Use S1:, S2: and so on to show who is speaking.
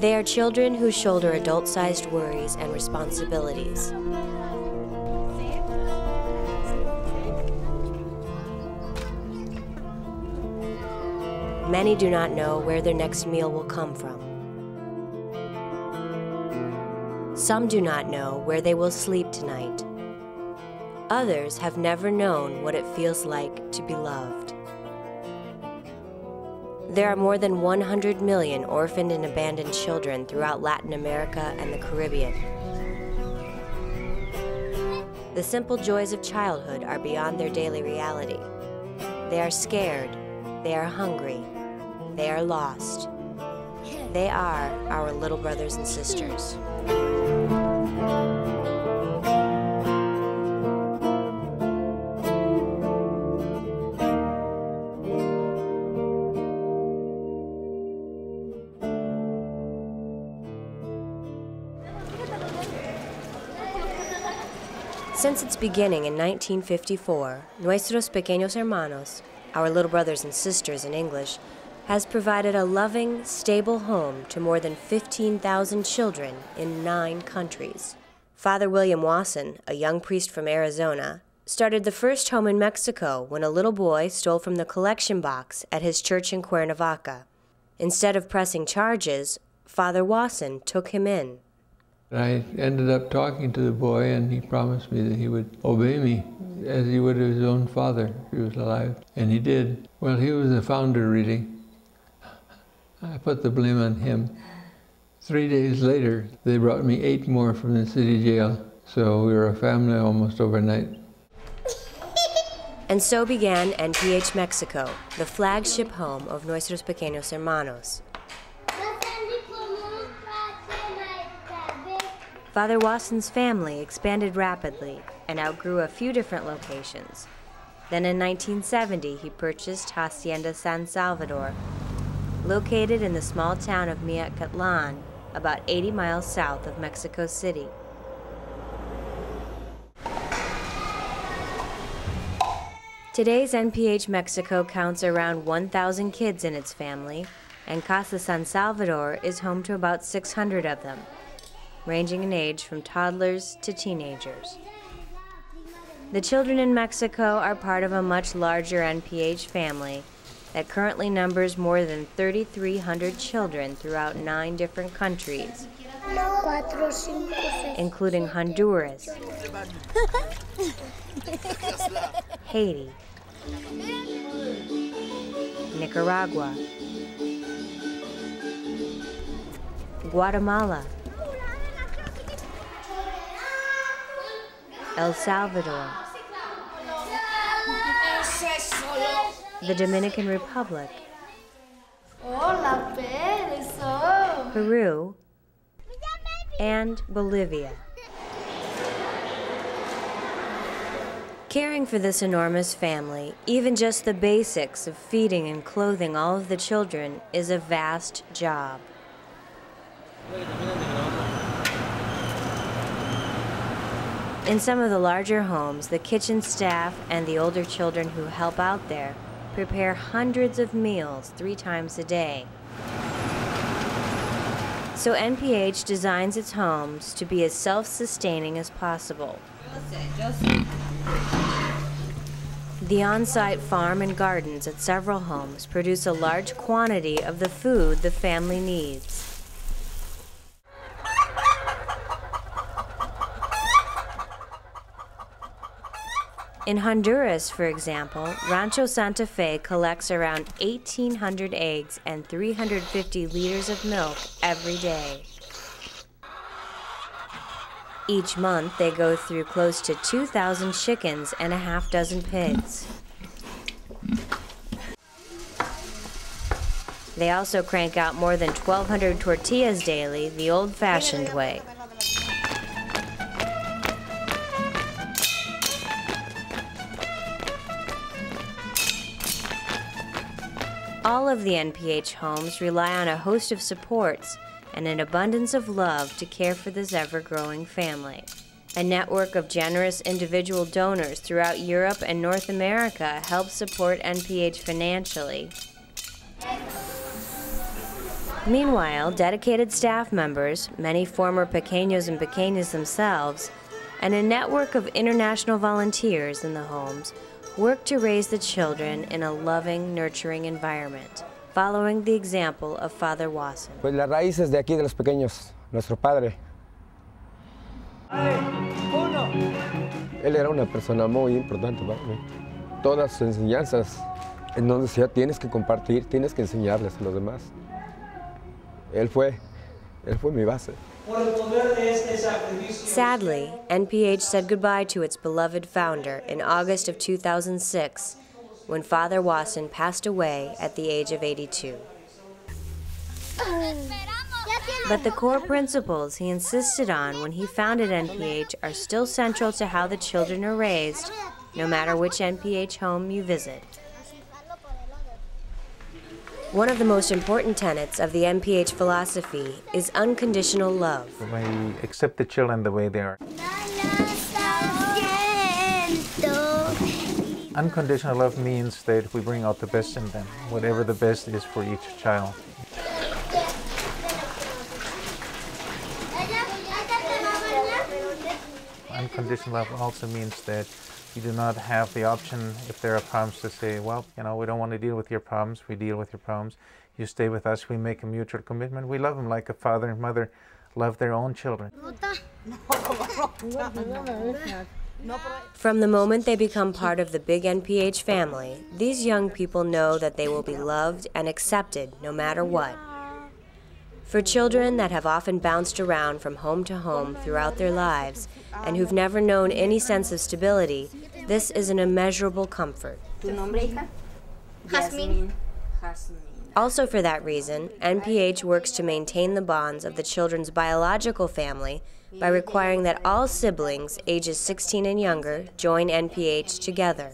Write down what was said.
S1: They are children who shoulder adult-sized worries and responsibilities. Many do not know where their next meal will come from. Some do not know where they will sleep tonight. Others have never known what it feels like to be loved. There are more than 100 million orphaned and abandoned children throughout Latin America and the Caribbean. The simple joys of childhood are beyond their daily reality. They are scared, they are hungry, they are lost. They are our little brothers and sisters. Since its beginning in 1954, Nuestros Pequeños Hermanos, our little brothers and sisters in English, has provided a loving, stable home to more than 15,000 children in 9 countries. Father William Wasson, a young priest from Arizona, started the first home in Mexico when a little boy stole from the collection box at his church in Cuernavaca. Instead of pressing charges, Father Wasson took him in.
S2: I ended up talking to the boy, and he promised me that he would obey me as he would his own father if he was alive. And he did. Well, he was the founder, really. I put the blame on him. 3 days later, they brought me 8 more from the city jail. So we were a family almost overnight.
S1: And so began NPH Mexico, the flagship home of Nuestros Pequeños Hermanos. Father Wasson's family expanded rapidly and outgrew a few different locations. Then in 1970, he purchased Hacienda San Salvador, located in the small town of Miacatlán, about 80 miles south of Mexico City. Today's NPH Mexico counts around 1,000 kids in its family, and Casa San Salvador is home to about 600 of them, ranging in age from toddlers to teenagers. The children in Mexico are part of a much larger NPH family that currently numbers more than 3,300 children throughout 9 different countries, including Honduras, Haiti, Nicaragua, Guatemala, El Salvador, the Dominican Republic, Peru, and Bolivia. Caring for this enormous family, even just the basics of feeding and clothing all of the children, is a vast job. In some of the larger homes, the kitchen staff and the older children who help out there prepare hundreds of meals 3 times a day. So NPH designs its homes to be as self-sustaining as possible. The on-site farm and gardens at several homes produce a large quantity of the food the family needs. In Honduras, for example, Rancho Santa Fe collects around 1,800 eggs and 350 liters of milk every day. Each month, they go through close to 2,000 chickens and a half dozen pigs. They also crank out more than 1,200 tortillas daily, the old-fashioned way. All of the NPH homes rely on a host of supports and an abundance of love to care for this ever-growing family. A network of generous individual donors throughout Europe and North America helps support NPH financially. Meanwhile, dedicated staff members, many former pequeños and pequeñas themselves, and a network of international volunteers in the homes work to raise the children in a loving, nurturing environment, following the example of Father Wasson.
S3: Pues las raíces de aquí de los pequeños, nuestro padre. Él era una persona muy importante para mí. Todas sus enseñanzas, en donde decía, tienes que compartir, tienes que enseñarles a los demás. Él fue mi base.
S1: Sadly, NPH said goodbye to its beloved founder in August of 2006, when Father Wasson passed away at the age of 82. But the core principles he insisted on when he founded NPH are still central to how the children are raised, no matter which NPH home you visit. One of the most important tenets of the NPH philosophy is unconditional love.
S4: We accept the children the way they are. Unconditional love means that we bring out the best in them, whatever the best is for each child. Unconditional love also means that you do not have the option, if there are problems, to say, well, you know, we don't want to deal with your problems, we deal with your problems. You stay with us, we make a mutual commitment. We love them like a father and mother love their own children.
S1: From the moment they become part of the big NPH family, these young people know that they will be loved and accepted no matter what. For children that have often bounced around from home to home throughout their lives and who've never known any sense of stability, this is an immeasurable comfort.
S5: Jasmine.
S1: Also for that reason, NPH works to maintain the bonds of the children's biological family by requiring that all siblings ages 16 and younger join NPH together.